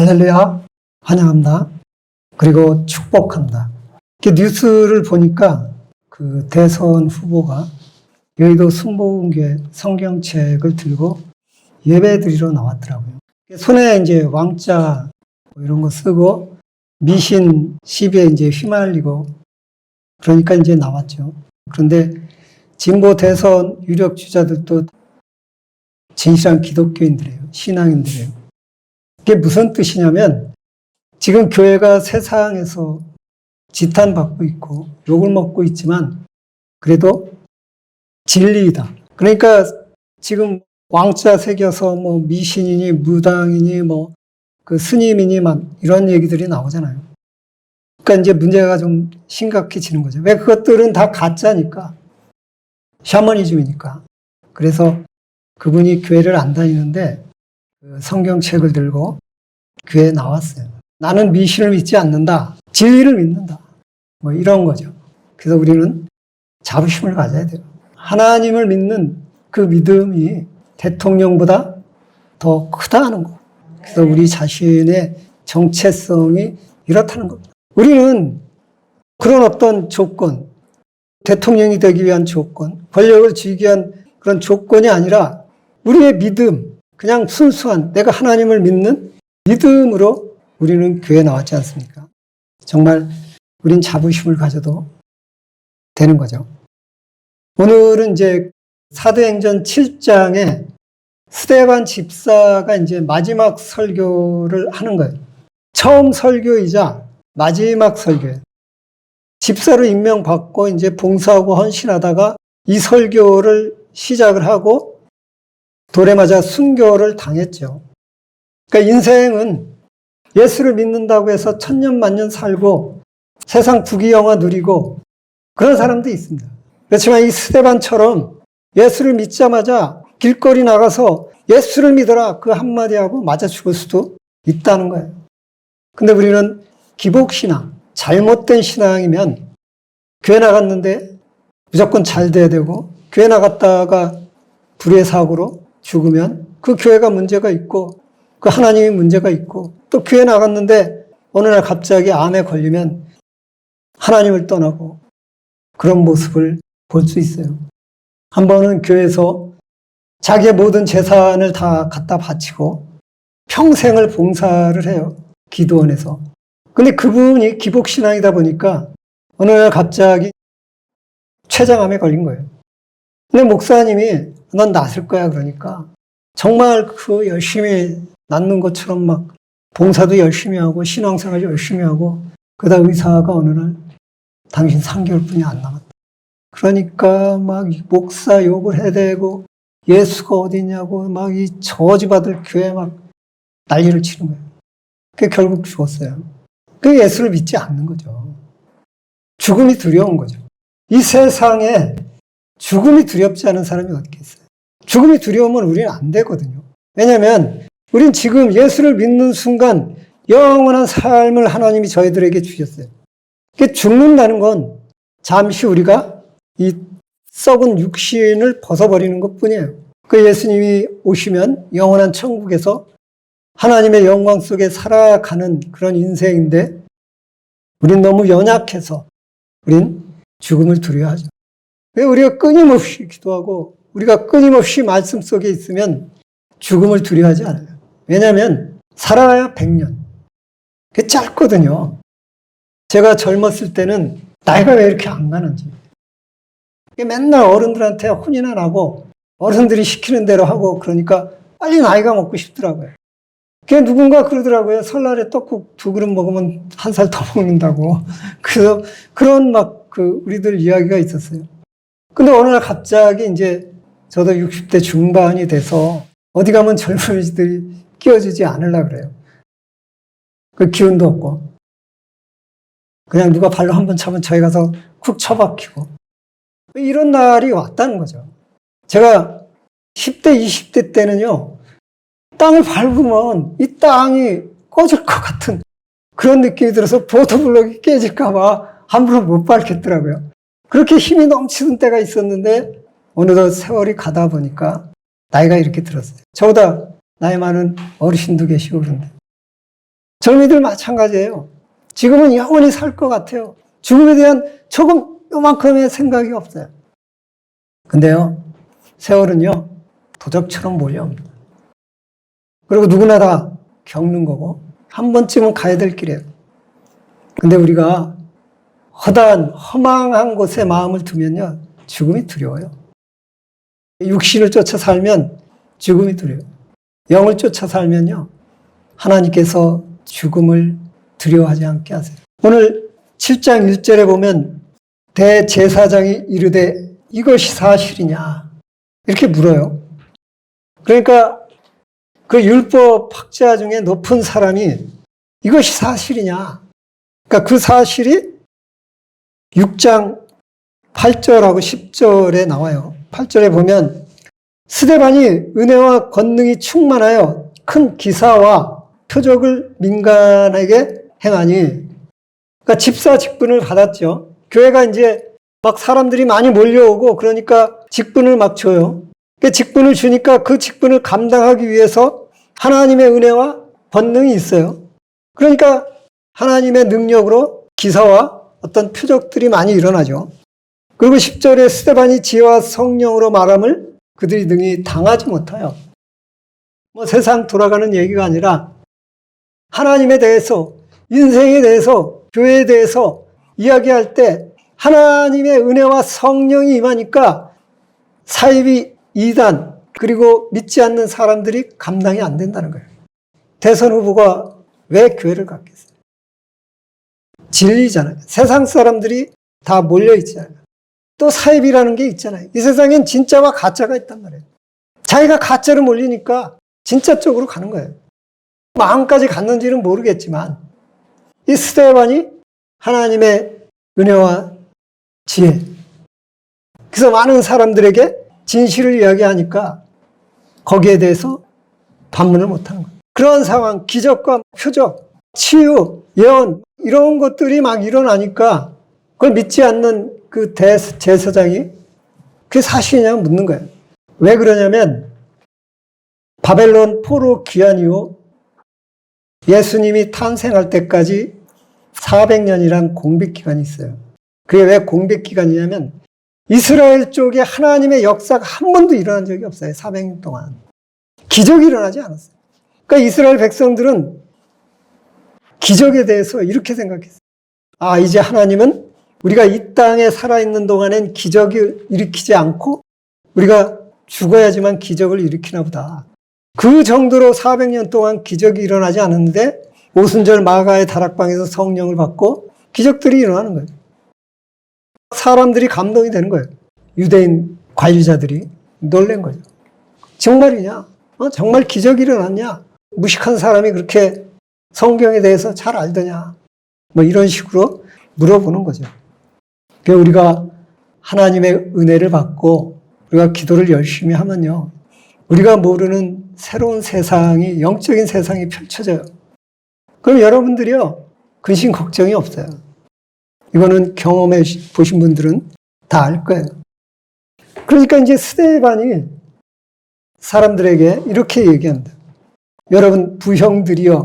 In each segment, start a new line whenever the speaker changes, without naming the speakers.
할렐루야, 환영합니다. 그리고 축복합니다. 뉴스를 보니까 그 대선 후보가 여의도 순복음교회 성경책을 들고 예배드리러 나왔더라고요. 손에 이제 왕자 이런 거 쓰고 미신 시비에 이제 휘말리고 그러니까 이제 나왔죠. 그런데 진보 대선 유력 주자들도 진실한 기독교인들이에요. 신앙인들이에요. 이게 무슨 뜻이냐면 지금 교회가 세상에서 지탄받고 있고 욕을 먹고 있지만 그래도 진리이다. 그러니까 지금 왕자 새겨서 뭐 미신이니 무당이니 뭐 그 스님이니만 이런 얘기들이 나오잖아요. 그러니까 이제 문제가 좀 심각해지는 거죠. 왜? 그것들은 다 가짜니까. 샤머니즘이니까. 그래서 그분이 교회를 안 다니는데 성경책을 들고 교회에 나왔어요. 나는 미신을 믿지 않는다. 진리를 믿는다. 뭐 이런 거죠. 그래서 우리는 자부심을 가져야 돼요. 하나님을 믿는 그 믿음이 대통령보다 더 크다는 거. 그래서 우리 자신의 정체성이 이렇다는 겁니다. 우리는 그런 어떤 조건, 대통령이 되기 위한 조건, 권력을 쥐기 위한 그런 조건이 아니라 우리의 믿음, 그냥 순수한 내가 하나님을 믿는 믿음으로 우리는 교회에 나왔지 않습니까? 정말 우린 자부심을 가져도 되는 거죠. 오늘은 이제 사도행전 7장에 스데반 집사가 이제 마지막 설교를 하는 거예요. 처음 설교이자 마지막 설교예요. 집사로 임명받고 이제 봉사하고 헌신하다가 이 설교를 시작을 하고 돌에 맞아 순교를 당했죠. 그러니까 인생은 예수를 믿는다고 해서 천년 만년 살고 세상 부귀영화 누리고 그런 사람도 있습니다. 그렇지만 이 스데반처럼 예수를 믿자마자 길거리 나가서 예수를 믿어라 그 한마디 하고 맞아 죽을 수도 있다는 거예요. 근데 우리는 기복신앙, 잘못된 신앙이면 교회 나갔는데 무조건 잘 돼야 되고 교회 나갔다가 불의 사고로 죽으면 그 교회가 문제가 있고 그 하나님이 문제가 있고 또 교회 나갔는데 어느 날 갑자기 암에 걸리면 하나님을 떠나고 그런 모습을 볼 수 있어요. 한 번은 교회에서 자기의 모든 재산을 다 갖다 바치고 평생을 봉사를 해요. 기도원에서. 근데 그분이 기복신앙이다 보니까 어느 날 갑자기 췌장암에 걸린 거예요. 근데 목사님이 넌 낫을 거야 그러니까 정말 그 열심히 낫는 것처럼 막 봉사도 열심히 하고 신앙생활 열심히 하고 그러다 의사가 어느 날 당신 3개월뿐이 안 남았다. 그러니까 막 목사 욕을 해대고 예수가 어디냐고 막 이 저주받을 교회 막 난리를 치는 거예요. 그게 결국 죽었어요. 그 예수를 믿지 않는 거죠. 죽음이 두려운 거죠. 이 세상에 죽음이 두렵지 않은 사람이 어디 있어요? 죽음이 두려우면 우리는 안 되거든요. 왜냐하면 우린 지금 예수를 믿는 순간 영원한 삶을 하나님이 저희들에게 주셨어요. 죽는다는 건 잠시 우리가 이 썩은 육신을 벗어버리는 것뿐이에요. 그 예수님이 오시면 영원한 천국에서 하나님의 영광 속에 살아가는 그런 인생인데 우린 너무 연약해서 우린 죽음을 두려워하죠. 왜 우리가 끊임없이 기도하고 우리가 끊임없이 말씀 속에 있으면 죽음을 두려워하지 않아요. 왜냐하면 살아야 100년. 그게 짧거든요. 제가 젊었을 때는 나이가 왜 이렇게 안 가는지. 맨날 어른들한테 혼이나 나고 어른들이 시키는 대로 하고 그러니까 빨리 나이가 먹고 싶더라고요. 그게 누군가 그러더라고요. 설날에 떡국 2그릇 먹으면 1살 더 먹는다고. 그래서 그런 막 우리들 이야기가 있었어요. 근데 어느 날 갑자기 이제 저도 60대 중반이 돼서 어디 가면 젊은이들이 끼워주지 않으려고 그래요. 그 기운도 없고. 그냥 누가 발로 한번 차면 저희 가서 쿡 쳐박히고. 이런 날이 왔다는 거죠. 제가 10대, 20대 때는요, 땅을 밟으면 이 땅이 꺼질 것 같은 그런 느낌이 들어서 보도블록이 깨질까봐 함부로 못 밟겠더라고요. 그렇게 힘이 넘치는 때가 있었는데, 어느덧 세월이 가다 보니까 나이가 이렇게 들었어요. 저보다 나이 많은 어르신도 계시고 그런데. 젊은이들 마찬가지예요. 지금은 영원히 살 것 같아요. 죽음에 대한 조금 요만큼의 생각이 없어요. 근데요, 세월은요, 도적처럼 몰려옵니다. 그리고 누구나 다 겪는 거고, 한 번쯤은 가야 될 길이에요. 근데 우리가 허다한, 허망한 곳에 마음을 두면요, 죽음이 두려워요. 육신을 쫓아 살면 죽음이 두려워요. 영을 쫓아 살면요, 하나님께서 죽음을 두려워하지 않게 하세요. 오늘 7장 1절에 보면 대제사장이 이르되 이것이 사실이냐? 이렇게 물어요. 그러니까 그 율법 학자 중에 높은 사람이 이것이 사실이냐? 그러니까 그 사실이 6장 8절하고 10절에 나와요. 8절에 보면 스데반이 은혜와 권능이 충만하여 큰 기사와 표적을 민간에게 행하니, 그러니까 집사 직분을 받았죠. 교회가 이제 막 사람들이 많이 몰려오고 그러니까 직분을 막 줘요. 그 직분을 주니까 그 직분을 감당하기 위해서 하나님의 은혜와 권능이 있어요. 그러니까 하나님의 능력으로 기사와 어떤 표적들이 많이 일어나죠. 그리고 10절에 스데반이 지혜와 성령으로 말함을 그들이 능히 당하지 못하여, 뭐 세상 돌아가는 얘기가 아니라 하나님에 대해서, 인생에 대해서, 교회에 대해서 이야기할 때 하나님의 은혜와 성령이 임하니까 사이비 이단 그리고 믿지 않는 사람들이 감당이 안 된다는 거예요. 대선 후보가 왜 교회를 갖겠어요? 진리잖아요. 세상 사람들이 다 몰려있잖아요. 또 사입이라는 게 있잖아요. 이 세상엔 진짜와 가짜가 있단 말이에요. 자기가 가짜로 몰리니까 진짜 쪽으로 가는 거예요. 마음까지 갔는지는 모르겠지만 이 스데반이 하나님의 은혜와 지혜, 그래서 많은 사람들에게 진실을 이야기하니까 거기에 대해서 반문을 못하는 거예요. 그런 상황, 기적과 표적, 치유, 예언 이런 것들이 막 일어나니까 그걸 믿지 않는 그 대제사장이 그게 사실이냐고 묻는 거예요. 왜 그러냐면 바벨론 포로 귀환 이후 예수님이 탄생할 때까지 400년이란 공백기간이 있어요. 그게 왜 공백기간이냐면 이스라엘 쪽에 하나님의 역사가 한 번도 일어난 적이 없어요. 400년 동안. 기적이 일어나지 않았어요. 그러니까 이스라엘 백성들은 기적에 대해서 이렇게 생각했어요. 아, 이제 하나님은 우리가 이 땅에 살아있는 동안엔 기적을 일으키지 않고 우리가 죽어야지만 기적을 일으키나 보다. 그 정도로 400년 동안 기적이 일어나지 않았는데 오순절 마가의 다락방에서 성령을 받고 기적들이 일어나는 거예요. 사람들이 감동이 되는 거예요. 유대인 관리자들이 놀란 거죠. 정말이냐? 정말 기적이 일어났냐? 무식한 사람이 그렇게 성경에 대해서 잘 알더냐? 뭐 이런 식으로 물어보는 거죠. 그러니까 우리가 하나님의 은혜를 받고 우리가 기도를 열심히 하면요, 우리가 모르는 새로운 세상이, 영적인 세상이 펼쳐져요. 그럼 여러분들이요, 근심 걱정이 없어요. 이거는 경험해 보신 분들은 다 알 거예요. 그러니까 이제 스데반이 사람들에게 이렇게 얘기한다. 여러분 부형들이요.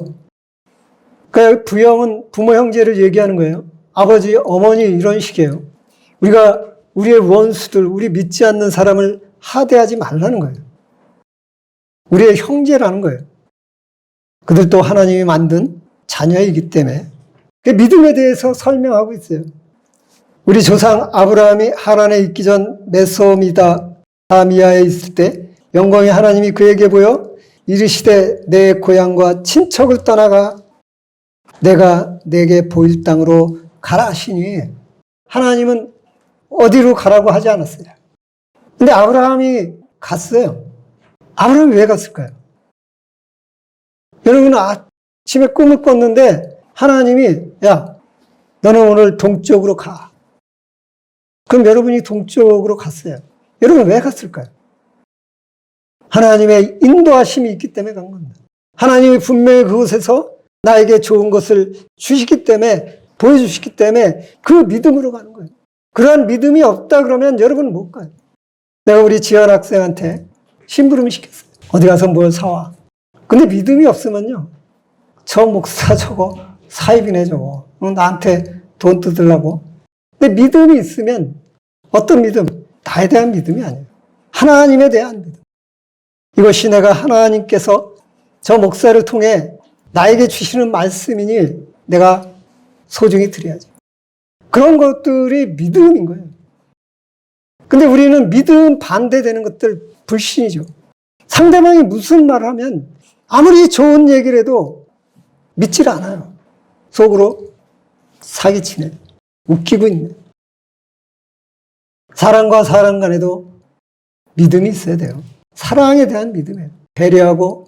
그러니까 부형은 부모 형제를 얘기하는 거예요. 아버지, 어머니 이런 식이에요. 우리가 우리의 원수들, 우리 믿지 않는 사람을 하대하지 말라는 거예요. 우리의 형제라는 거예요. 그들도 하나님이 만든 자녀이기 때문에 그 믿음에 대해서 설명하고 있어요. 우리 조상 아브라함이 하란에 있기 전 메소미다미아에 있을 때 영광의 하나님이 그에게 보여 이르시되 내 고향과 친척을 떠나가 내가 내게 보일 땅으로 가라 하시니, 하나님은 어디로 가라고 하지 않았어요. 근데 아브라함이 갔어요. 아브라함이 왜 갔을까요? 여러분 아침에 꿈을 꿨는데 하나님이 야, 너는 오늘 동쪽으로 가. 그럼 여러분이 동쪽으로 갔어요. 여러분 왜 갔을까요? 하나님의 인도하심이 있기 때문에 간 겁니다. 하나님이 분명히 그곳에서 나에게 좋은 것을 주시기 때문에, 보여주시기 때문에 그 믿음으로 가는 거예요. 그러한 믿음이 없다 그러면 여러분은 못 가요. 내가 우리 지연 학생한테 심부름 시켰어요. 어디 가서 뭘 사와. 근데 믿음이 없으면요, 저 목사 저거 사입이네 저거. 나한테 돈 뜯으려고. 근데 믿음이 있으면 어떤 믿음? 나에 대한 믿음이 아니에요. 하나님에 대한 믿음. 이것이 내가 하나님께서 저 목사를 통해 나에게 주시는 말씀이니 내가 소중히 드려야지. 그런 것들이 믿음인 거예요. 근데 우리는 믿음 반대되는 것들 불신이죠. 상대방이 무슨 말을 하면 아무리 좋은 얘기를 해도 믿질 않아요. 속으로 사기치네. 웃기고 있네. 사람과 사람 간에도 믿음이 있어야 돼요. 사랑에 대한 믿음이에요. 배려하고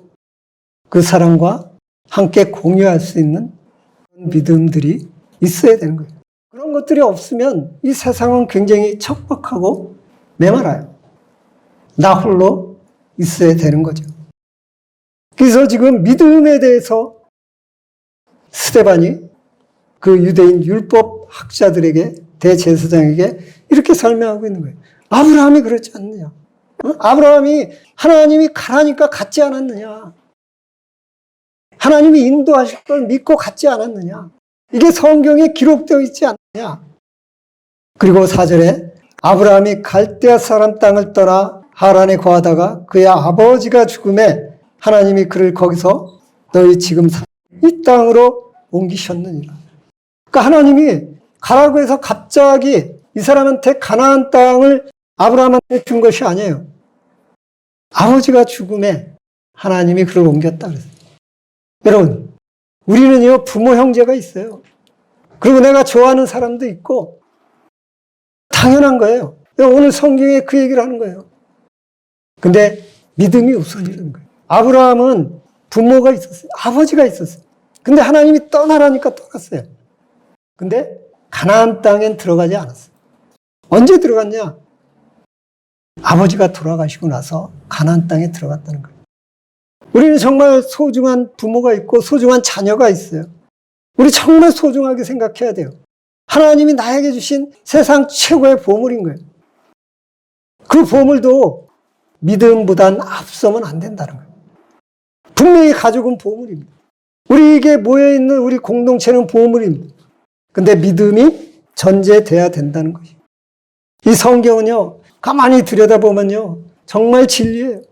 그 사람과 함께 공유할 수 있는 믿음들이 있어야 되는 거예요. 그런 것들이 없으면 이 세상은 굉장히 척박하고 메말라요. 나 홀로 있어야 되는 거죠. 그래서 지금 믿음에 대해서 스데반이 그 유대인 율법 학자들에게, 대제사장에게 이렇게 설명하고 있는 거예요. 아브라함이 그렇지 않느냐? 아브라함이 하나님이 가라니까 갔지 않았느냐? 하나님이 인도하실 걸 믿고 갔지 않았느냐? 이게 성경에 기록되어 있지 않느냐? 그리고 4절에 아브라함이 갈대아 사람 땅을 떠나 하란에 거하다가 그의 아버지가 죽음에 하나님이 그를 거기서 너희 지금 이 땅으로 옮기셨느니라. 그러니까 하나님이 가라고 해서 갑자기 이 사람한테 가나안 땅을 아브라함한테 준 것이 아니에요. 아버지가 죽음에 하나님이 그를 옮겼다 그랬어요. 여러분, 우리는요, 부모 형제가 있어요. 그리고 내가 좋아하는 사람도 있고, 당연한 거예요. 오늘 성경에 그 얘기를 하는 거예요. 근데 믿음이 우선이라는 거예요. 아브라함은 부모가 있었어요. 아버지가 있었어요. 근데 하나님이 떠나라니까 떠났어요. 근데 가나안 땅엔 들어가지 않았어요. 언제 들어갔냐? 아버지가 돌아가시고 나서 가나안 땅에 들어갔다는 거예요. 우리는 정말 소중한 부모가 있고 소중한 자녀가 있어요. 우리 정말 소중하게 생각해야 돼요. 하나님이 나에게 주신 세상 최고의 보물인 거예요. 그 보물도 믿음보단 앞서면 안 된다는 거예요. 분명히 가족은 보물입니다. 우리에게 모여있는 우리 공동체는 보물입니다. 근데 믿음이 전제돼야 된다는 것이에요. 이 성경은요, 가만히 들여다보면요, 정말 진리예요.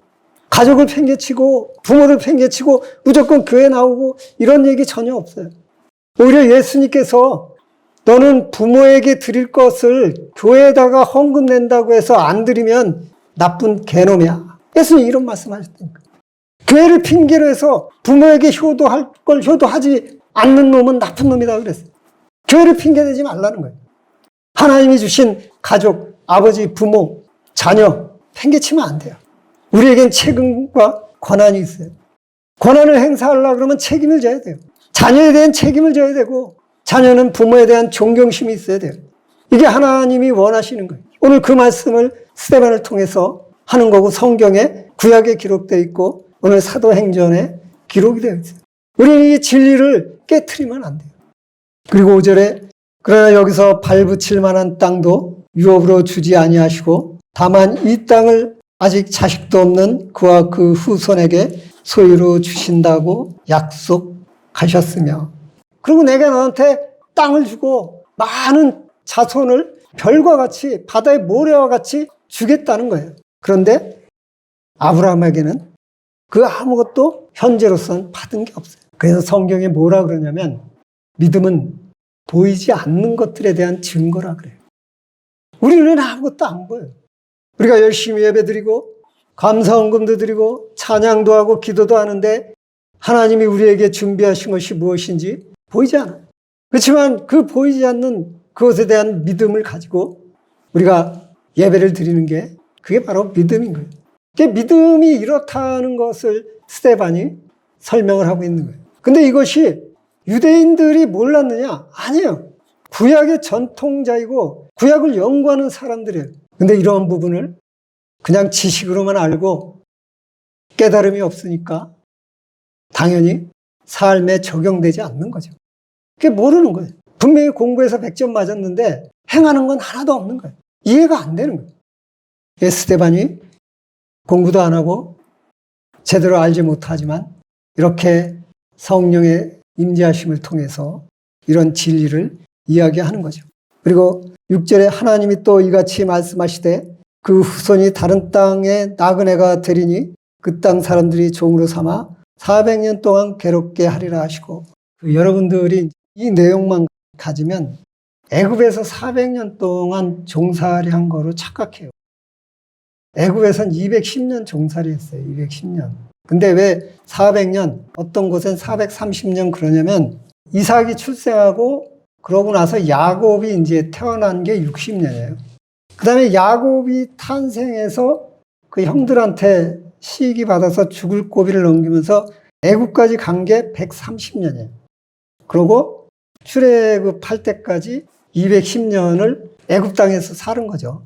가족을 팽개치고 부모를 팽개치고 무조건 교회 나오고 이런 얘기 전혀 없어요. 오히려 예수님께서 너는 부모에게 드릴 것을 교회에다가 헌금 낸다고 해서 안 드리면 나쁜 개놈이야. 예수님 이런 말씀하셨다니까. 교회를 핑계로 해서 부모에게 효도할 걸 효도하지 않는 놈은 나쁜 놈이다 그랬어요. 교회를 핑계대지 말라는 거예요. 하나님이 주신 가족, 아버지, 부모, 자녀 팽개치면 안 돼요. 우리에겐 책임과 권한이 있어요. 권한을 행사하려고 그러면 책임을 져야 돼요. 자녀에 대한 책임을 져야 되고 자녀는 부모에 대한 존경심이 있어야 돼요. 이게 하나님이 원하시는 거예요. 오늘 그 말씀을 스데반을 통해서 하는 거고 성경에 구약에 기록되어 있고 오늘 사도행전에 기록이 되어 있어요. 우리는 이 진리를 깨트리면 안 돼요. 그리고 5절에 그러나 여기서 발붙일 만한 땅도 유업으로 주지 아니하시고 다만 이 땅을 아직 자식도 없는 그와 그 후손에게 소유로 주신다고 약속하셨으며 그리고 내가 너한테 땅을 주고 많은 자손을 별과 같이 바다의 모래와 같이 주겠다는 거예요. 그런데 아브라함에게는 그 아무것도 현재로서는 받은 게 없어요. 그래서 성경에 뭐라 그러냐면 믿음은 보이지 않는 것들에 대한 증거라 그래요. 우리는 아무것도 안 보여요. 우리가 열심히 예배드리고 감사헌금도 드리고 찬양도 하고 기도도 하는데 하나님이 우리에게 준비하신 것이 무엇인지 보이지 않아요. 그렇지만 그 보이지 않는 그것에 대한 믿음을 가지고 우리가 예배를 드리는 게 그게 바로 믿음인 거예요. 믿음이 이렇다는 것을 스데반이 설명을 하고 있는 거예요. 근데 이것이 유대인들이 몰랐느냐? 아니에요. 구약의 전통자이고 구약을 연구하는 사람들이에요. 근데 이러한 부분을 그냥 지식으로만 알고 깨달음이 없으니까 당연히 삶에 적용되지 않는 거죠. 그게 모르는 거예요. 분명히 공부해서 100점 맞았는데 행하는 건 하나도 없는 거예요. 이해가 안 되는 거예요. 스데반이 공부도 안 하고 제대로 알지 못하지만 이렇게 성령의 임재하심을 통해서 이런 진리를 이야기하는 거죠. 그리고 6절에 하나님이 또 이같이 말씀하시되 그 후손이 다른 땅의 나그네가 되리니 그 땅 사람들이 종으로 삼아 400년 동안 괴롭게 하리라 하시고, 여러분들이 이 내용만 가지면 애굽에서 400년 동안 종살이 한 거로 착각해요. 애굽에선 210년 종살이 했어요. 210년. 근데 왜 400년, 어떤 곳엔 430년 그러냐면 이삭이 출생하고 그러고 나서 야곱이 이제 태어난 게 60년이에요. 그 다음에 야곱이 탄생해서 그 형들한테 시기 받아서 죽을 고비를 넘기면서 애굽까지 간 게 130년이에요. 그리고 출애굽할 때까지 210년을 애굽 땅에서 사는 거죠.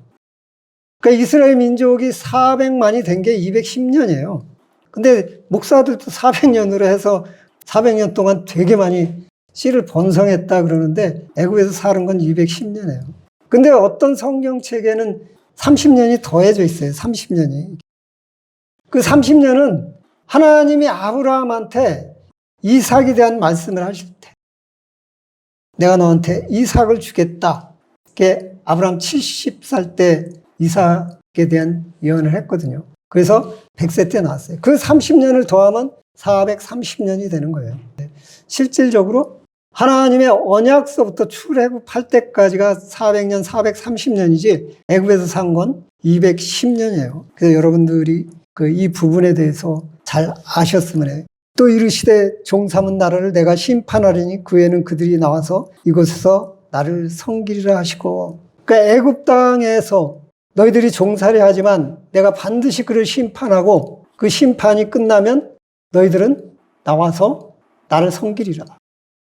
그러니까 이스라엘 민족이 400만이 된 게 210년이에요. 근데 목사들도 400년으로 해서 400년 동안 되게 많이 씨를 번성했다 그러는데 애굽에서 사는 건 210년이에요. 근데 어떤 성경책에는 30년이 더해져 있어요. 30년이. 그 30년은 하나님이 아브라함한테 이삭에 대한 말씀을 하실 때 내가 너한테 이삭을 주겠다. 그게 아브라함 70살 때 이삭에 대한 예언을 했거든요. 그래서 100세 때 나왔어요. 그 30년을 더하면 430년이 되는 거예요. 실질적으로 하나님의 언약서부터 출애굽할 때까지가 400년, 430년이지 애굽에서 산 건 210년이에요. 그래서 여러분들이 이 부분에 대해서 잘 아셨으면 해요. 또 이르시되 종 삼은 나라를 내가 심판하리니 그 후에는 그들이 나와서 이곳에서 나를 섬기리라 하시고, 그러니까 애굽 땅에서 너희들이 종살이 하지만 내가 반드시 그를 심판하고 그 심판이 끝나면 너희들은 나와서 나를 섬기리라.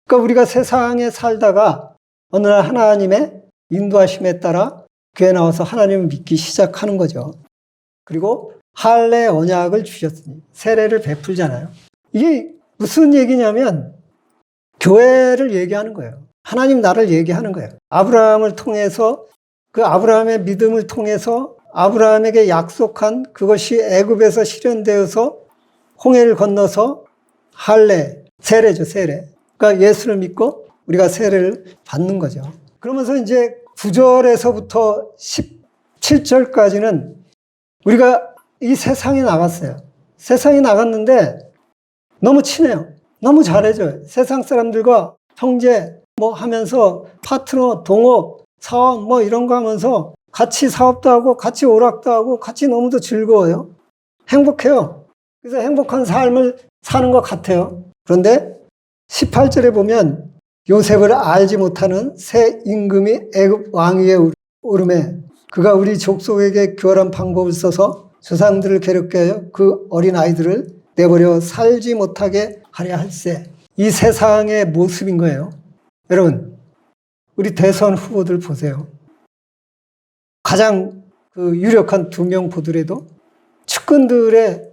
그러니까 우리가 세상에 살다가 어느 날 하나님의 인도하심에 따라 교회 나와서 하나님을 믿기 시작하는 거죠. 그리고 할례 언약을 주셨으니 세례를 베풀잖아요. 이게 무슨 얘기냐면 교회를 얘기하는 거예요. 하나님 나라를 얘기하는 거예요. 아브라함을 통해서 그 아브라함의 믿음을 통해서 아브라함에게 약속한 그것이 애굽에서 실현되어서 홍해를 건너서 할례, 세례죠, 세례. 그러니까 예수를 믿고 우리가 세례를 받는 거죠. 그러면서 이제 9절에서부터 17절까지는 우리가 이 세상에 나갔어요. 세상에 나갔는데 너무 친해요. 너무 잘해줘요. 세상 사람들과 형제 뭐 하면서 파트너, 동업, 사업 뭐 이런 거 하면서 같이 사업도 하고 같이 오락도 하고 같이 너무도 즐거워요. 행복해요. 그래서 행복한 삶을 사는 것 같아요. 그런데 18절에 보면 요셉을 알지 못하는 새 임금이 애굽 왕위에 오르매 그가 우리 족속에게 교활한 방법을 써서 조상들을 괴롭게 하여 그 어린 아이들을 내버려 살지 못하게 하려 할세. 이 세상의 모습인 거예요. 여러분, 우리 대선 후보들 보세요. 가장 유력한 2명 보더라도 측근들의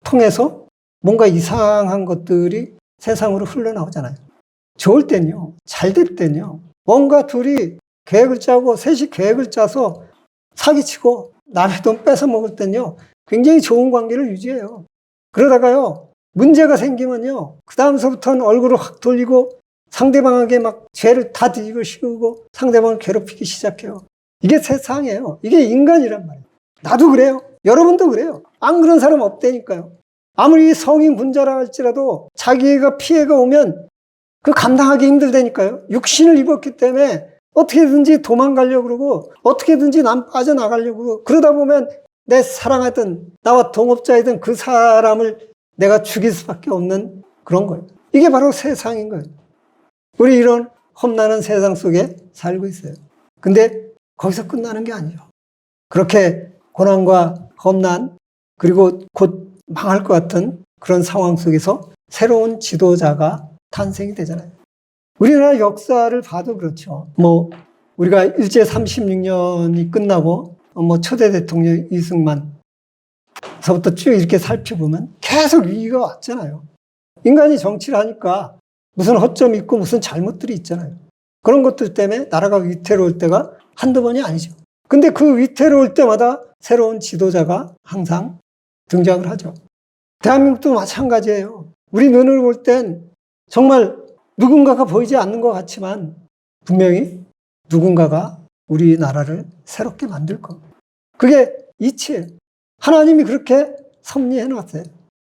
통해서 뭔가 이상한 것들이 세상으로 흘러나오잖아요. 좋을 땐요, 잘 될 땐요, 뭔가 둘이 계획을 짜고 셋이 계획을 짜서 사기치고 남의 돈 뺏어 먹을 땐요, 굉장히 좋은 관계를 유지해요. 그러다가요, 문제가 생기면요, 그 다음서부터는 얼굴을 확 돌리고 상대방에게 막 죄를 다 뒤집어 씌우고 상대방을 괴롭히기 시작해요. 이게 세상이에요. 이게 인간이란 말이에요. 나도 그래요. 여러분도 그래요. 안 그런 사람 없다니까요. 아무리 성인 군자라 할지라도 자기가 피해가 오면 그 감당하기 힘들다니까요. 육신을 입었기 때문에 어떻게든지 도망가려고 그러고 어떻게든지 난 빠져나가려고 그러고 그러다 보면 내 사랑하던 나와 동업자이던 그 사람을 내가 죽일 수밖에 없는 그런 거예요. 이게 바로 세상인 거예요. 우리 이런 험난한 세상 속에 살고 있어요. 근데 거기서 끝나는 게 아니에요. 그렇게 고난과 험난 그리고 곧 망할 것 같은 그런 상황 속에서 새로운 지도자가 탄생이 되잖아요. 우리나라 역사를 봐도 그렇죠. 뭐 우리가 일제 36년이 끝나고 초대 대통령 이승만서부터 쭉 이렇게 살펴보면 계속 위기가 왔잖아요. 인간이 정치를 하니까 무슨 허점이 있고 무슨 잘못들이 있잖아요. 그런 것들 때문에 나라가 위태로울 때가 한두 번이 아니죠. 근데 그 위태로울 때마다 새로운 지도자가 항상 등장을 하죠. 대한민국도 마찬가지예요. 우리 눈을 볼 땐 정말 누군가가 보이지 않는 것 같지만 분명히 누군가가 우리나라를 새롭게 만들 겁니다. 그게 이치예요. 하나님이 그렇게 섭리해 놨어요.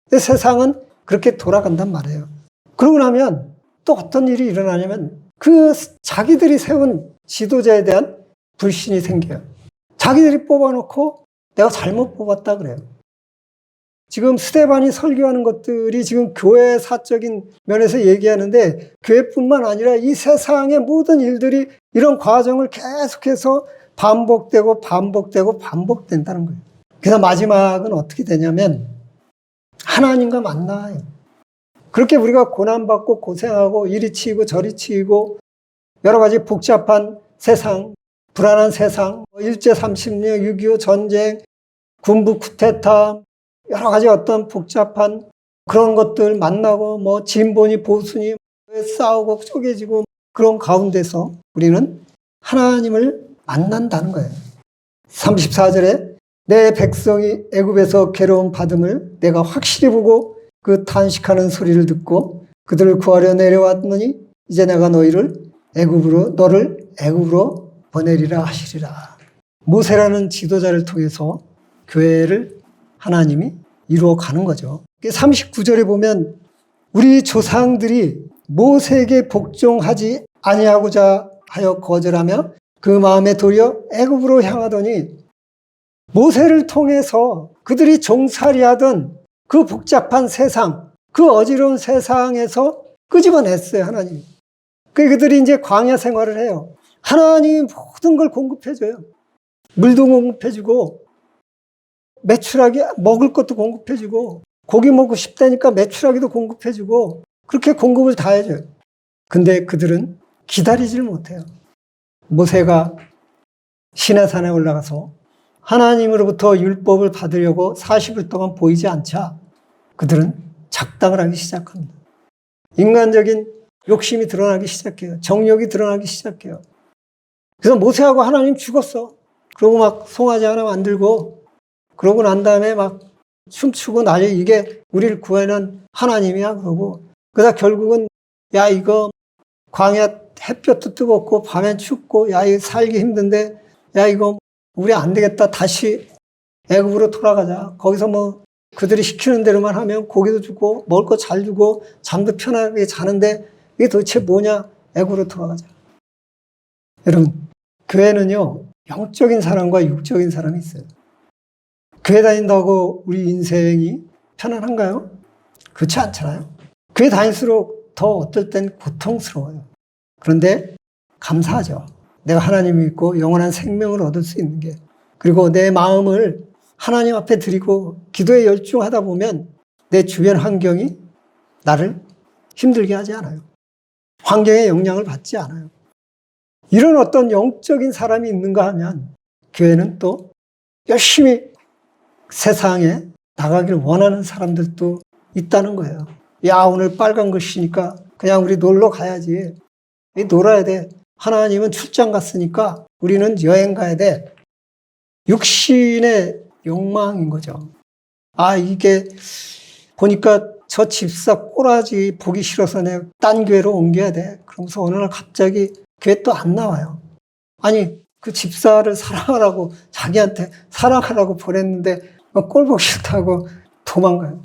근데 세상은 그렇게 돌아간단 말이에요. 그러고 나면 또 어떤 일이 일어나냐면 그 자기들이 세운 지도자에 대한 불신이 생겨요. 자기들이 뽑아놓고 내가 잘못 뽑았다 그래요. 지금 스데반이 설교하는 것들이 지금 교회 사적인 면에서 얘기하는데 교회뿐만 아니라 이 세상의 모든 일들이 이런 과정을 계속해서 반복되고 반복되고 반복된다는 거예요. 그래서 마지막은 어떻게 되냐면 하나님과 만나요. 그렇게 우리가 고난받고 고생하고 이리 치이고 저리 치이고 여러 가지 복잡한 세상, 불안한 세상, 일제 30년, 6.25 전쟁, 군부 쿠데타, 여러 가지 어떤 복잡한 그런 것들 만나고 뭐 진보니 보수니 싸우고 쪼개지고 그런 가운데서 우리는 하나님을 만난다는 거예요. 34절에 내 백성이 애굽에서 괴로움 받음을 내가 확실히 보고 그 탄식하는 소리를 듣고 그들을 구하려 내려왔느니 이제 내가 너를 애굽으로 보내리라 하시리라. 모세라는 지도자를 통해서 교회를 하나님이 이루어 가는 거죠. 39절에 보면 우리 조상들이 모세에게 복종하지 아니하고자 하여 거절하며 그 마음에 도리어 애굽으로 향하더니 모세를 통해서 그들이 종살이하던 그 복잡한 세상, 그 어지러운 세상에서 끄집어냈어요, 하나님. 그들이 이제 광야 생활을 해요. 하나님이 모든 걸 공급해줘요. 물도 공급해주고 메추라기 먹을 것도 공급해주고 고기 먹고 싶다니까 메추라기도 공급해주고 그렇게 공급을 다 해줘요. 근데 그들은 기다리질 못해요. 모세가 시내산에 올라가서 하나님으로부터 율법을 받으려고 40일 동안 보이지 않자 그들은 작당을 하기 시작합니다. 인간적인 욕심이 드러나기 시작해요. 정욕이 드러나기 시작해요. 그래서 모세하고 하나님 죽었어. 그러고 막 송아지 하나 만들고 그러고 난 다음에 막 춤추고 난리 이게 우리를 구하는 하나님이야 그러고 그러다 결국은 야 이거 광야 햇볕도 뜨겁고 밤엔 춥고 야 이거 살기 힘든데 야 이거 우리 안 되겠다 다시 애굽으로 돌아가자. 거기서 뭐 그들이 시키는 대로만 하면 고기도 주고 먹을 거 잘 주고 잠도 편하게 자는데 이게 도대체 뭐냐. 애굽으로 돌아가자. 여러분 교회는요 영적인 사람과 육적인 사람이 있어요. 교회 다닌다고 우리 인생이 편안한가요? 그렇지 않잖아요. 교회 다닐수록 더 어떨 땐 고통스러워요. 그런데 감사하죠. 내가 하나님을 믿고 영원한 생명을 얻을 수 있는 게. 그리고 내 마음을 하나님 앞에 드리고 기도에 열중하다 보면 내 주변 환경이 나를 힘들게 하지 않아요. 환경의 영향을 받지 않아요. 이런 어떤 영적인 사람이 있는가 하면 교회는 또 열심히 세상에 나가길 원하는 사람들도 있다는 거예요. 야 오늘 빨간 글씨니까 그냥 우리 놀러 가야지. 놀아야 돼. 하나님은 출장 갔으니까 우리는 여행 가야 돼. 육신의 욕망인 거죠. 아 이게 보니까 저 집사 꼬라지 보기 싫어서 내가 딴 교회로 옮겨야 돼. 그러면서 어느 날 갑자기 교회 또 안 나와요. 아니 그 집사를 사랑하라고 자기한테 사랑하라고 보냈는데 꼴 보기 싫다고 도망가요.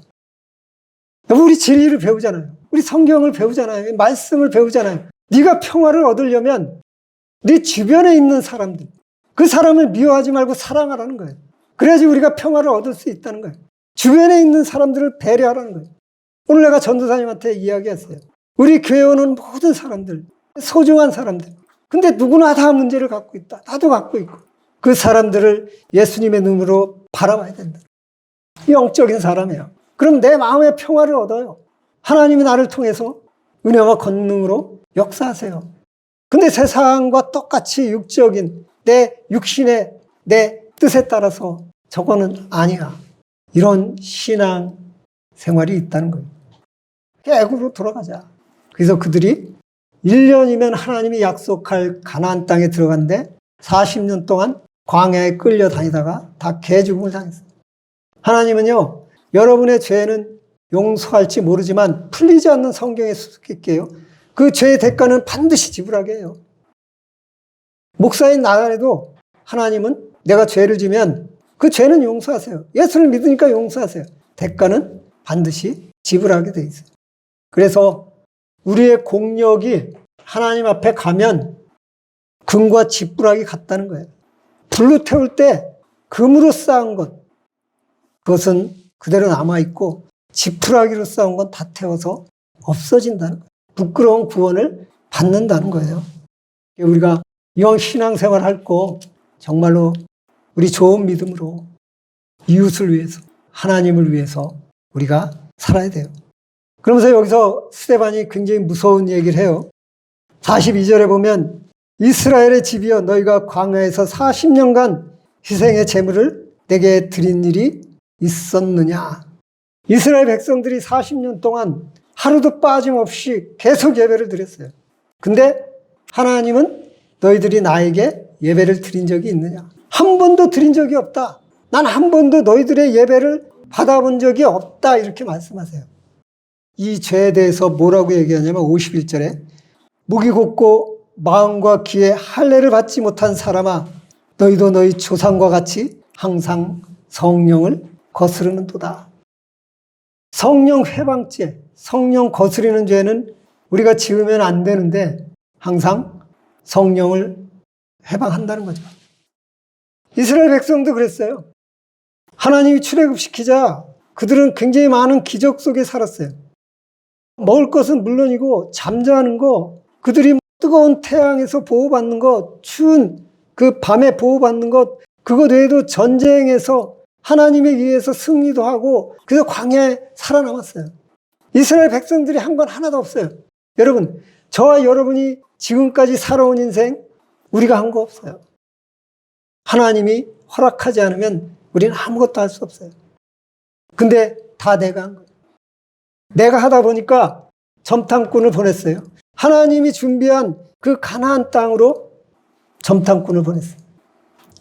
우리 진리를 배우잖아요. 우리 성경을 배우잖아요. 말씀을 배우잖아요. 네가 평화를 얻으려면 네 주변에 있는 사람들, 그 사람을 미워하지 말고 사랑하라는 거예요. 그래야지 우리가 평화를 얻을 수 있다는 거예요. 주변에 있는 사람들을 배려하라는 거예요. 오늘 내가 전도사님한테 이야기했어요. 우리 교회에 오는 모든 사람들, 소중한 사람들. 근데 누구나 다 문제를 갖고 있다. 나도 갖고 있고. 그 사람들을 예수님의 눈으로 바라봐야 된다. 영적인 사람이에요. 그럼 내 마음의 평화를 얻어요. 하나님이 나를 통해서 은혜와 권능으로 역사하세요. 근데 세상과 똑같이 육적인 내 육신의 내 뜻에 따라서 저거는 아니야. 이런 신앙 생활이 있다는 거예요. 애굽으로 돌아가자. 그래서 그들이 1년이면 하나님이 약속할 가나안 땅에 들어간데 40년 동안 광야에 끌려다니다가 다 개죽음을 당했어요. 하나님은요. 여러분의 죄는 용서할지 모르지만 풀리지 않는 성경에 수수께끼예요. 그 죄의 대가는 반드시 지불하게 해요. 목사인 나에도 하나님은 내가 죄를 지면 그 죄는 용서하세요. 예수를 믿으니까 용서하세요. 대가는 반드시 지불하게 돼 있어요. 그래서 우리의 공력이 하나님 앞에 가면 금과 지푸라기 같다는 거예요. 불로 태울 때 금으로 쌓은 것, 그것은 그대로 남아있고 지푸라기로 쌓은 건 다 태워서 없어진다는 거예요. 부끄러운 구원을 받는다는 거예요. 우리가 이왕 신앙생활 할 거 정말로 우리 좋은 믿음으로 이웃을 위해서, 하나님을 위해서 우리가 살아야 돼요. 그러면서 여기서 스데반이 굉장히 무서운 얘기를 해요. 42절에 보면 이스라엘의 집이여 너희가 광야에서 40년간 희생의 제물을 내게 드린 일이 있었느냐. 이스라엘 백성들이 40년 동안 하루도 빠짐없이 계속 예배를 드렸어요. 근데 하나님은 너희들이 나에게 예배를 드린 적이 있느냐. 한 번도 드린 적이 없다. 난 한 번도 너희들의 예배를 받아본 적이 없다. 이렇게 말씀하세요. 이 죄에 대해서 뭐라고 얘기하냐면 51절에 목이 곧고 마음과 귀에 할례를 받지 못한 사람아 너희도 너희 조상과 같이 항상 성령을 거스르는도다. 성령 회방죄, 성령 거스리는 죄는 우리가 지으면 안 되는데 항상 성령을 회방한다는 거죠. 이스라엘 백성도 그랬어요. 하나님이 출애굽시키자 그들은 굉장히 많은 기적 속에 살았어요. 먹을 것은 물론이고 잠자는 거, 그들이 뜨거운 태양에서 보호받는 것, 추운 그 밤에 보호받는 것, 그것 외에도 전쟁에서 하나님에 의해서 승리도 하고 그래서 광야에 살아남았어요. 이스라엘 백성들이 한 건 하나도 없어요. 여러분, 저와 여러분이 지금까지 살아온 인생 우리가 한 거 없어요. 하나님이 허락하지 않으면 우리는 아무것도 할 수 없어요. 근데 다 내가 한 거예요. 내가 하다 보니까 점탕꾼을 보냈어요. 하나님이 준비한 그 가나안 땅으로 점탕꾼을 보냈어요.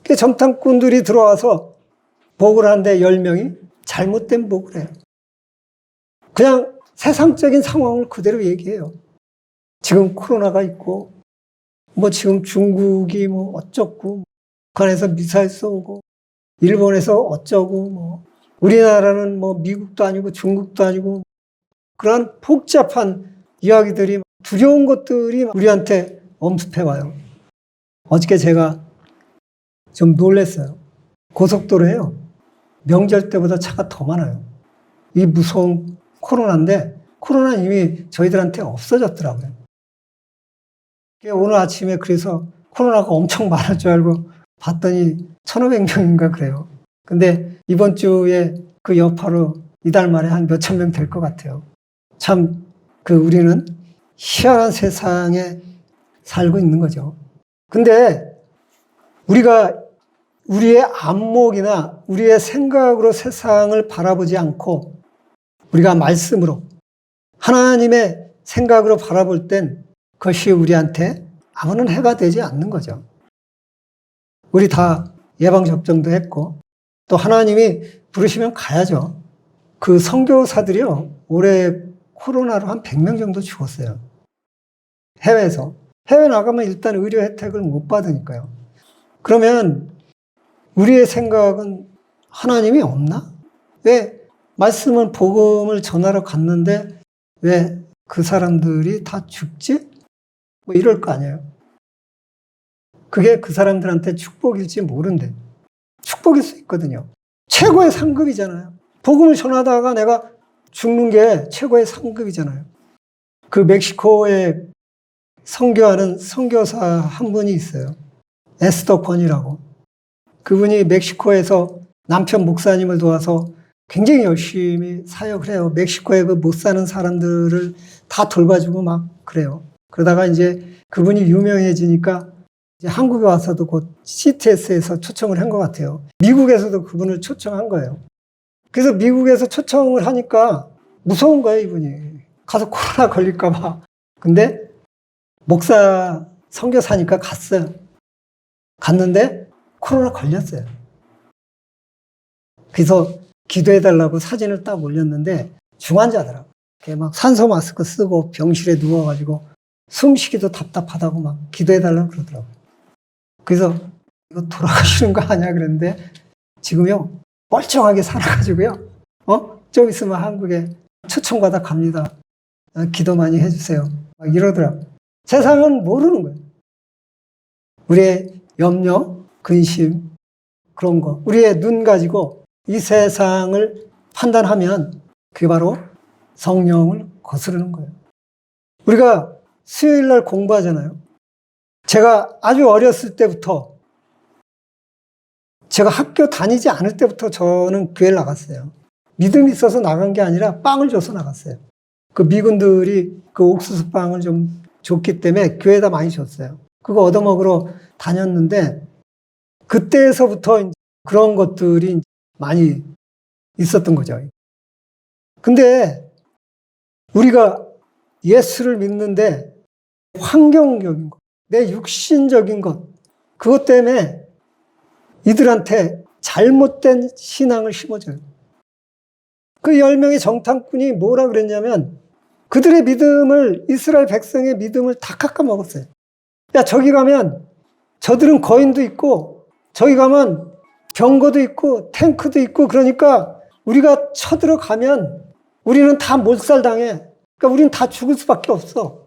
그 점탕꾼들이 들어와서 복을 하는데 10명이 잘못된 복을 해요. 그냥 세상적인 상황을 그대로 얘기해요. 지금 코로나가 있고, 뭐 지금 중국이 뭐 어쩌고, 북한에서 미사일 쏘고, 일본에서 어쩌고, 뭐 우리나라는 뭐 미국도 아니고 중국도 아니고 그런 복잡한 이야기들이 두려운 것들이 우리한테 엄습해 와요. 어저께 제가 좀 놀랐어요. 고속도로에요. 명절 때보다 차가 더 많아요. 이 무서운 코로나인데 코로나는 이미 저희들한테 없어졌더라고요. 오늘 아침에 그래서 코로나가 엄청 많을 줄 알고 봤더니 1,500명인가 그래요. 근데 이번 주에 그 여파로 이달 말에 한 몇천 명 될 것 같아요. 참, 우리는 희한한 세상에 살고 있는 거죠. 근데 우리가 우리의 안목이나 우리의 생각으로 세상을 바라보지 않고 우리가 말씀으로 하나님의 생각으로 바라볼 땐 그것이 우리한테 아무런 해가 되지 않는 거죠. 우리 다 예방접종도 했고 또 하나님이 부르시면 가야죠. 그 선교사들이요. 올해 코로나로 한 100명 정도 죽었어요. 해외에서. 해외 나가면 일단 의료 혜택을 못 받으니까요. 그러면 우리의 생각은 하나님이 없나? 왜 말씀은 복음을 전하러 갔는데 왜 그 사람들이 다 죽지? 뭐 이럴 거 아니에요. 그게 그 사람들한테 축복일지 모른대. 축복일 수 있거든요. 최고의 상급이잖아요. 복음을 전하다가 내가 죽는 게 최고의 상급이잖아요. 그 멕시코에 선교하는 선교사 한 분이 있어요. 에스더 권이라고. 그분이 멕시코에서 남편 목사님을 도와서 굉장히 열심히 사역을 해요. 멕시코에 그 못 사는 사람들을 다 돌봐주고 막 그래요. 그러다가 이제 그분이 유명해지니까 이제 한국에 와서도 곧 CTS에서 초청을 한 것 같아요. 미국에서도 그분을 초청한 거예요. 그래서 미국에서 초청을 하니까 무서운 거예요, 이분이. 가서 코로나 걸릴까봐. 근데 목사 선교사니까 갔어요. 갔는데 코로나 걸렸어요. 그래서 기도해달라고 사진을 딱 올렸는데 중환자더라고요. 막 산소 마스크 쓰고 병실에 누워가지고 숨쉬기도 답답하다고 막 기도해달라고 그러더라고요. 그래서 이거 돌아가시는 거 아니야 그랬는데 지금요 멀쩡하게 살아가지고요. 좀 있으면 한국에 초청받아 갑니다. 기도 많이 해주세요. 막 이러더라고요. 세상은 모르는 거예요. 우리의 염려, 근심 그런 거. 우리의 눈 가지고 이 세상을 판단하면 그게 바로 성령을 거스르는 거예요. 우리가 수요일 날 공부하잖아요. 제가 아주 어렸을 때부터 제가 학교 다니지 않을 때부터 저는 교회를 나갔어요. 믿음이 있어서 나간 게 아니라 빵을 줘서 나갔어요. 그 미군들이 그 옥수수 빵을 좀 줬기 때문에 교회에다 많이 줬어요. 그거 얻어먹으러 다녔는데 그때에서부터 그런 것들이 많이 있었던 거죠. 근데 우리가 예수를 믿는데 환경적인 것, 내 육신적인 것, 그것 때문에 이들한테 잘못된 신앙을 심어줘요. 그 10명의 정탐꾼이 뭐라 그랬냐면 그들의 믿음을, 이스라엘 백성의 믿음을 다 깎아먹었어요. 야, 저기 가면 저들은 거인도 있고 저기 가면 병거도 있고 탱크도 있고 그러니까 우리가 쳐들어가면 우리는 다 몰살당해. 그러니까 우리는 다 죽을 수밖에 없어.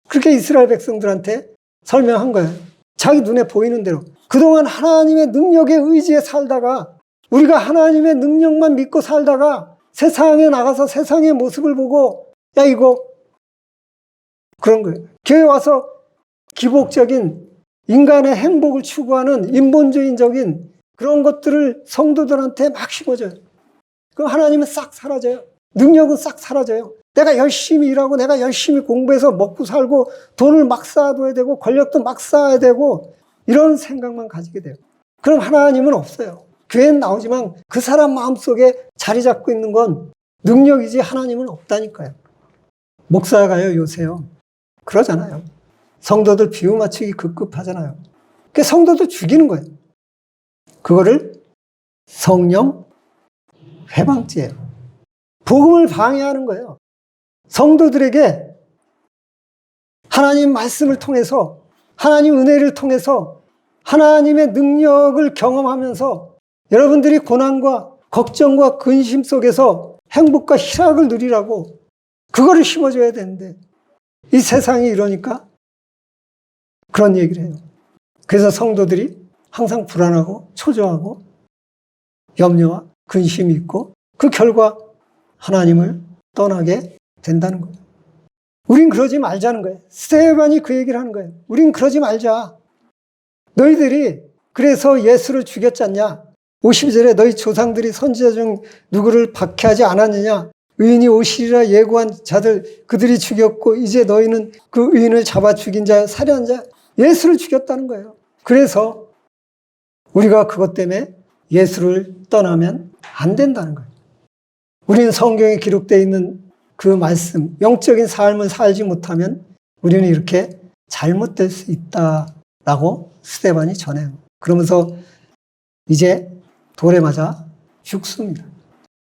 그렇게 이스라엘 백성들한테 설명한 거예요. 자기 눈에 보이는 대로. 그동안 하나님의 능력에 의지해 살다가 우리가 하나님의 능력만 믿고 살다가 세상에 나가서 세상의 모습을 보고 야 이거 그런 거예요. 교회 와서 기복적인 인간의 행복을 추구하는 인본주의적인 그런 것들을 성도들한테 막 심어줘요. 그럼 하나님은 싹 사라져요. 능력은 싹 사라져요. 내가 열심히 일하고 내가 열심히 공부해서 먹고 살고 돈을 막 쌓아둬야 되고 권력도 막 쌓아야 되고 이런 생각만 가지게 돼요. 그럼 하나님은 없어요. 교회는 나오지만 그 사람 마음속에 자리 잡고 있는 건 능력이지 하나님은 없다니까요. 목사가요 요새요 그러잖아요. 성도들 비유 맞추기 급급하잖아요. 그 성도들 죽이는 거예요. 그거를 성령 회방죄예요. 복음을 방해하는 거예요. 성도들에게 하나님 말씀을 통해서 하나님 은혜를 통해서 하나님의 능력을 경험하면서 여러분들이 고난과 걱정과 근심 속에서 행복과 희락을 누리라고 그거를 심어줘야 되는데 이 세상이 이러니까 그런 얘기를 해요. 그래서 성도들이 항상 불안하고 초조하고 염려와 근심이 있고 그 결과 하나님을 떠나게 된다는 거예요. 우린 그러지 말자는 거예요. 스테반이 그 얘기를 하는 거예요. 우린 그러지 말자. 너희들이 그래서 예수를 죽였잖냐? 52절에 너희 조상들이 선지자 중 누구를 박해하지 않았느냐? 의인이 오시리라 예고한 자들 그들이 죽였고 이제 너희는 그 의인을 잡아 죽인 자 살해한 자 예수를 죽였다는 거예요. 그래서 우리가 그것 때문에 예수를 떠나면 안 된다는 거예요. 우리는 성경에 기록되어 있는 그 말씀, 영적인 삶을 살지 못하면 우리는 이렇게 잘못될 수 있다라고 스데반이 전해요. 그러면서 이제 돌에 맞아 죽습니다.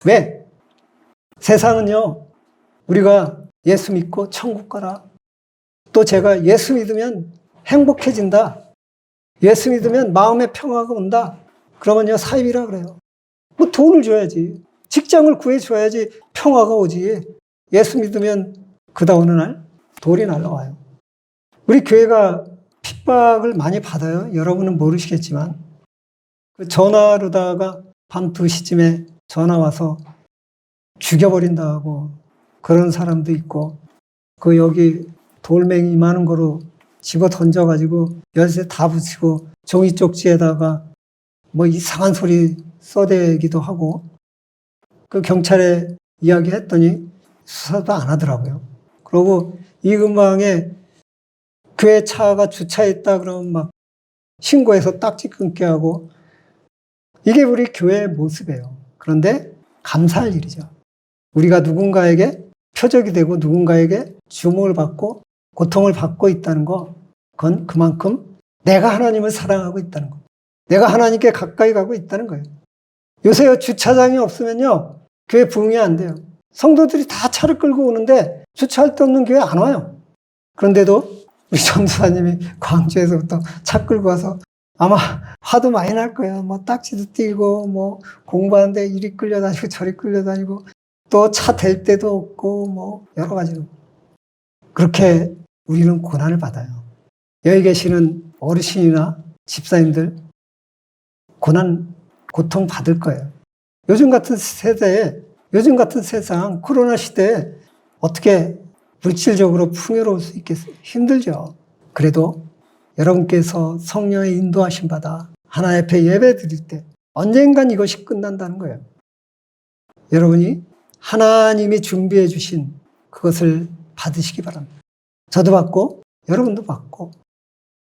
왜? 세상은요, 우리가 예수 믿고 천국 가라. 또 제가 예수 믿으면 행복해진다. 예수 믿으면 마음의 평화가 온다. 그러면요, 사입이라 그래요. 뭐 돈을 줘야지. 직장을 구해줘야지 평화가 오지. 예수 믿으면 그다 어느 날 돌이 날라와요. 우리 교회가 핍박을 많이 받아요. 여러분은 모르시겠지만 그 전화로다가 밤 2시쯤에 전화 와서 죽여버린다고 그런 사람도 있고 그 여기 돌멩이 많은 거로 집어 던져가지고 열쇠 다 붙이고 종이 쪽지에다가 뭐 이상한 소리 써대기도 하고 그 경찰에 이야기했더니 수사도 안 하더라고요. 그러고 이 근방에 교회 차가 주차했다 그러면 막 신고해서 딱지 끊게 하고 이게 우리 교회의 모습이에요. 그런데 감사할 일이죠. 우리가 누군가에게 표적이 되고 누군가에게 주목을 받고 고통을 받고 있다는 거 그건 그만큼 내가 하나님을 사랑하고 있다는 거. 내가 하나님께 가까이 가고 있다는 거예요. 요새 주차장이 없으면요 교회 부흥이 안 돼요. 성도들이 다 차를 끌고 오는데 주차할 데 없는 교회 안 와요. 그런데도 우리 전도사님이 광주에서부터 차 끌고 와서 아마 화도 많이 날 거예요. 뭐 딱지도 띄고 뭐 공부하는데 이리 끌려다니고 저리 끌려다니고 또 차 댈 데도 없고 뭐 여러 가지로. 그렇게 우리는 고난을 받아요. 여기 계시는 어르신이나 집사님들 고통 받을 거예요. 요즘 같은 세대에, 요즘 같은 세상, 코로나 시대에 어떻게 물질적으로 풍요로울 수 있겠어요? 힘들죠. 그래도 여러분께서 성령의 인도하심 받아 하나님 앞에 예배 드릴 때 언젠간 이것이 끝난다는 거예요. 여러분이 하나님이 준비해 주신 그것을 받으시기 바랍니다. 저도 받고 여러분도 받고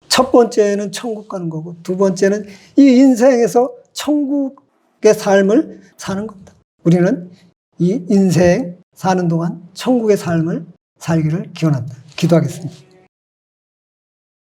첫 번째는 천국 가는 거고 두 번째는 이 인생에서 천국의 삶을 사는 겁니다. 우리는 이 인생 사는 동안 천국의 삶을 살기를 기원합니다. 기도하겠습니다.